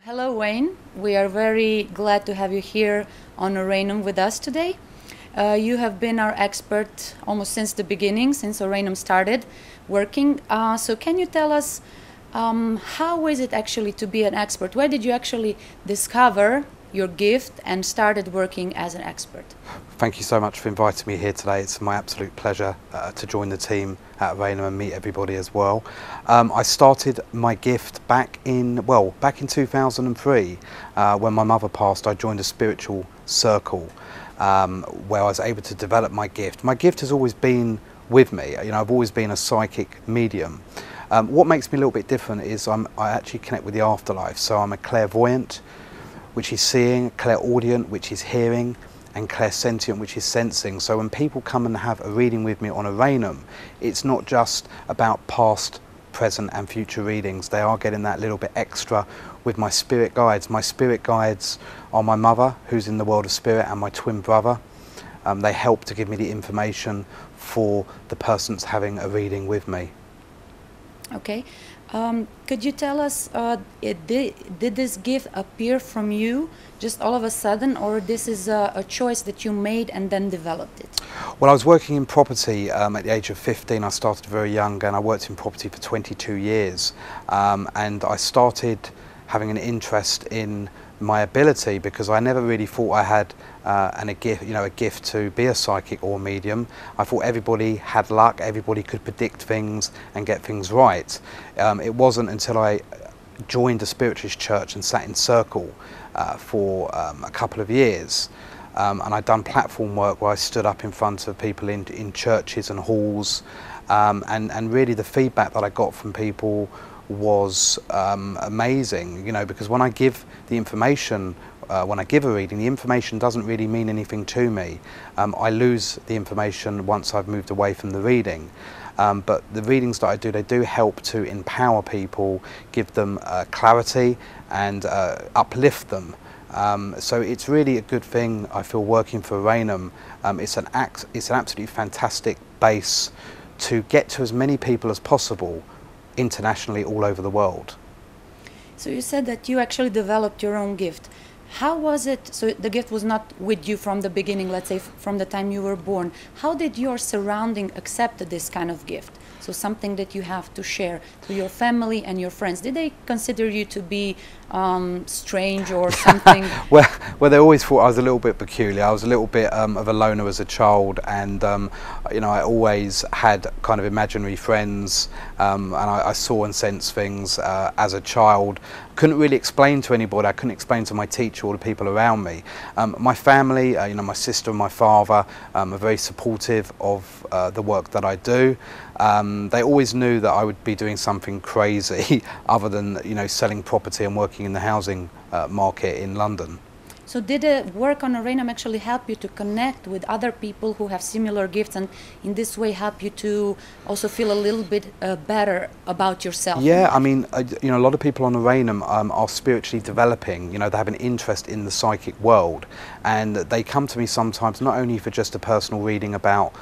Hello, Wayne. We are very glad to have you here on Oranum with us today. You have been our expert almost since the beginning, since Oranum started working. So can you tell us how is it actually to be an expert? Where did you actually discover your gift and started working as an expert? Thank you so much for inviting me here today. It's my absolute pleasure to join the team at Oranum and meet everybody as well. I started my gift back in 2003 when my mother passed. I joined a spiritual circle where I was able to develop my gift. My gift has always been with me. You know, I've always been a psychic medium. What makes me a little bit different is I actually connect with the afterlife. So I'm a clairvoyant, which is seeing, clairaudient, which is hearing, and clairsentient, which is sensing. So when people come and have a reading with me on Oranum, it's not just about past, present and future readings. They are getting that little bit extra with my spirit guides. My spirit guides are my mother, who's in the world of spirit, and my twin brother. They help to give me the information for the person that's having a reading with me. Okay. Could you tell us, did this gift appear from you just all of a sudden, or this is a choice that you made and then developed it? Well, I was working in property at the age of 15. I started very young and I worked in property for 22 years. And I started having an interest in my ability because I never really thought I had a gift to be a psychic or medium. I thought everybody had luck, everybody could predict things and get things right. It wasn't until I joined a spiritualist church and sat in circle for a couple of years. And I'd done platform work where I stood up in front of people in churches and halls. And really the feedback that I got from people was amazing, you know, because when I give the information, when I give a reading, the information doesn't really mean anything to me. I lose the information once I've moved away from the reading. But the readings that I do, they do help to empower people, give them clarity and uplift them. So it's really a good thing, I feel, working for Oranum. It's an absolutely fantastic base to get to as many people as possible internationally all over the world. So you said that you actually developed your own gift. How was it? So the gift was not with you from the beginning, let's say from the time you were born. How did your surrounding accept this kind of gift? So something that you have to share to your family and your friends. Did they consider you to be strange or something? well, they always thought I was a little bit peculiar. I was a little bit of a loner as a child, and you know, I always had kind of imaginary friends, and I saw and sensed things as a child. Couldn't really explain to anybody. I couldn't explain to my teacher or the people around me. My family, you know, my sister and my father are very supportive of the work that I do. They always knew that I would be doing something crazy other than, you know, selling property and working in the housing market in London. So did the work on Oranum actually help you to connect with other people who have similar gifts, and in this way help you to also feel a little bit better about yourself? Yeah, I mean, you know, a lot of people on Oranum are spiritually developing. You know, they have an interest in the psychic world, and they come to me sometimes not only for just a personal reading about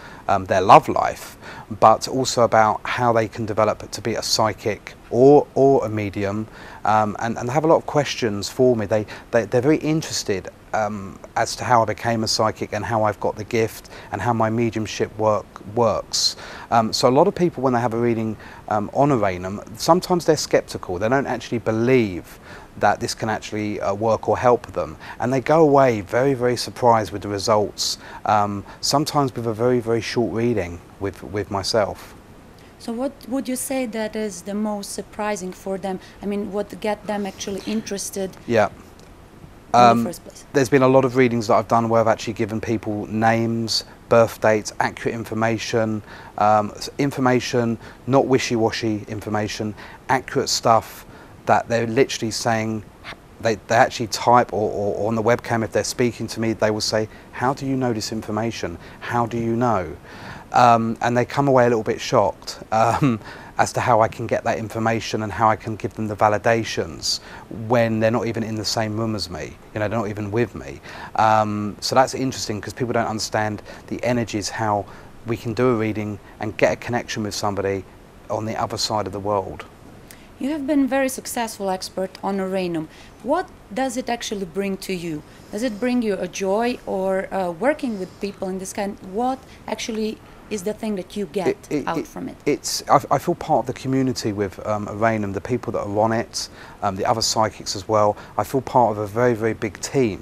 their love life, but also about how they can develop to be a psychic or a medium, and have a lot of questions for me. They're very interested as to how I became a psychic and how I've got the gift and how my mediumship works. So a lot of people, when they have a reading on Oranum, sometimes they're skeptical. They don't actually believe that this can actually work or help them, and they go away very, very surprised with the results, sometimes with a very, very short reading with myself. So what would you say that is the most surprising for them? I mean, what get them actually interested? Yeah. In the first place? There's been a lot of readings that I've done where I've actually given people names, birth dates, accurate information, not wishy-washy information, accurate stuff that they're literally saying. They actually type, or on the webcam, if they're speaking to me, they will say, "How do you know this information? How do you know?" And they come away a little bit shocked as to how I can get that information and how I can give them the validations when they're not even in the same room as me. You know, they're not even with me. So that's interesting because people don't understand the energies, how we can do a reading and get a connection with somebody on the other side of the world. You have been very successful expert on Oranum. What does it actually bring to you? Does it bring you a joy, or working with people in this kind? What actually is the thing that you get out from it? I feel part of the community with Oranum, the people that are on it, the other psychics as well. I feel part of a very, very big team,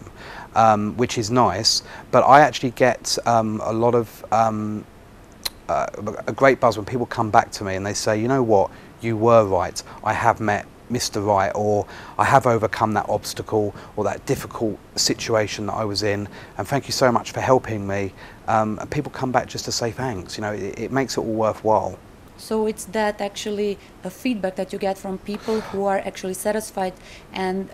which is nice. But I actually get a lot of a great buzz when people come back to me and they say, you know what, you were right, I have met Mr. Right, or I have overcome that obstacle or that difficult situation that I was in, and thank you so much for helping me. And people come back just to say thanks. You know, it makes it all worthwhile. So it's that actually a feedback that you get from people who are actually satisfied, and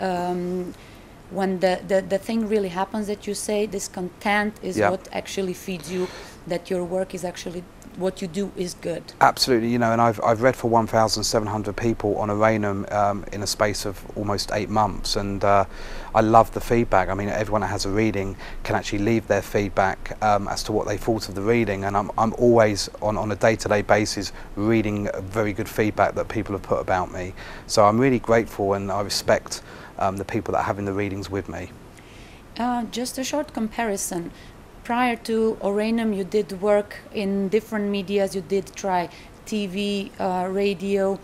when the thing really happens, that you say this content is what actually feeds you, that your work is actually, what you do is good. Absolutely, you know, and I've read for 1,700 people on Oranum in a space of almost 8 months, and I love the feedback. I mean, everyone that has a reading can actually leave their feedback as to what they thought of the reading, and I'm always on a day-to-day basis reading very good feedback that people have put about me. So I'm really grateful, and I respect the people that are having the readings with me. Just a short comparison. Prior to Oranum, you did work in different medias. You did try TV, radio,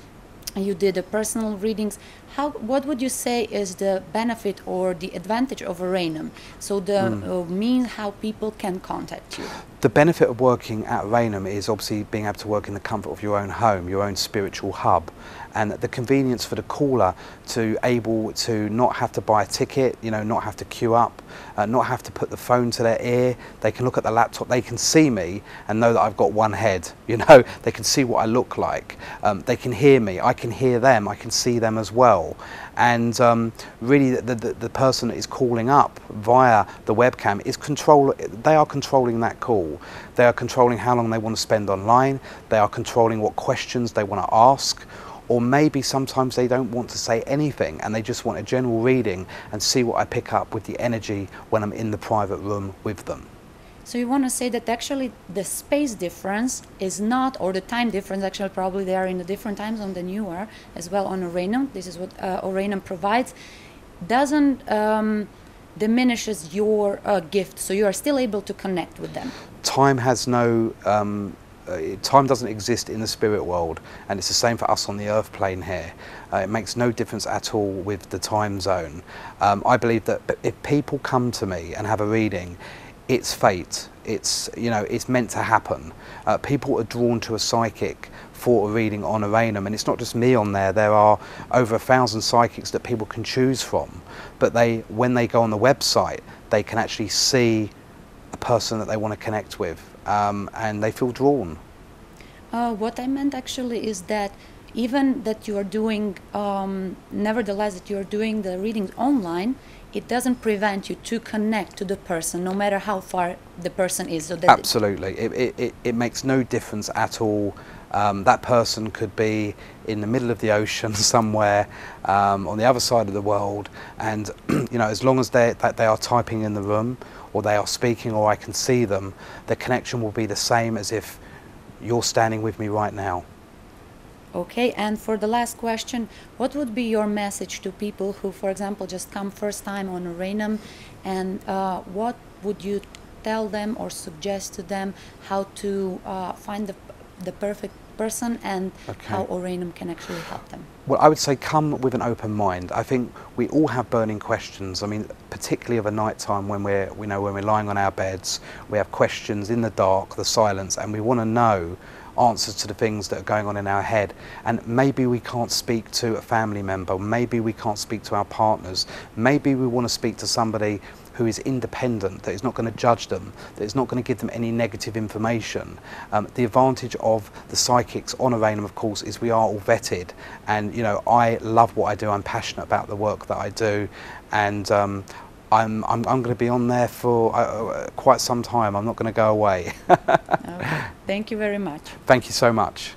you did personal readings. What would you say is the benefit or the advantage of Oranum? So the means how people can contact you. The benefit of working at Oranum is obviously being able to work in the comfort of your own home, your own spiritual hub, and the convenience for the caller to able to not have to buy a ticket, you know, not have to queue up, not have to put the phone to their ear. They can look at the laptop, they can see me and know that I've got one head, you know, they can see what I look like. They can hear me, I can hear them, I can see them as well. And really the person that is calling up via the webcam is they are controlling that call. They are controlling how long they want to spend online, they are controlling what questions they want to ask, or maybe sometimes they don't want to say anything and they just want a general reading and see what I pick up with the energy when I'm in the private room with them. So you want to say that actually the space difference is not, or the time difference, actually probably they are in a different time zone than you are as well on Oranum. This is what Oranum provides. Doesn't diminishes your gift, so you are still able to connect with them. Time has no time doesn't exist in the spirit world, and it's the same for us on the earth plane here. It makes no difference at all with the time zone. I believe that if people come to me and have a reading, it's fate. It's, you know, it's meant to happen. People are drawn to a psychic for a reading on Oranum, and it's not just me on there. There are over 1,000 psychics that people can choose from, but when they go on the website, they can actually see a person that they want to connect with, and they feel drawn. What I meant actually is that even that you are doing, nevertheless that you are doing the readings online, it doesn't prevent you to connect to the person, no matter how far the person is. So that absolutely, it makes no difference at all. That person could be in the middle of the ocean somewhere on the other side of the world, and you know, as long as they are typing in the room, or they are speaking, or I can see them, the connection will be the same as if you're standing with me right now. Okay, and for the last question, what would be your message to people who, for example, just come first time on Oranum, and what would you tell them or suggest to them how to find the perfect person, and how Oranum can actually help them? Well, I would say come with an open mind. I think we all have burning questions. I mean, particularly of a night time when we're lying on our beds, we have questions in the dark, the silence, and we want to know answers to the things that are going on in our head. And maybe we can't speak to a family member, maybe we can't speak to our partners, maybe we want to speak to somebody who is independent, that is not going to judge them, that is not going to give them any negative information. The advantage of the psychics on Oranum, of course, is we are all vetted, and you know, I love what I do, I'm passionate about the work that I do, and I'm going to be on there for quite some time. I'm not going to go away. Okay. Thank you very much. Thank you so much.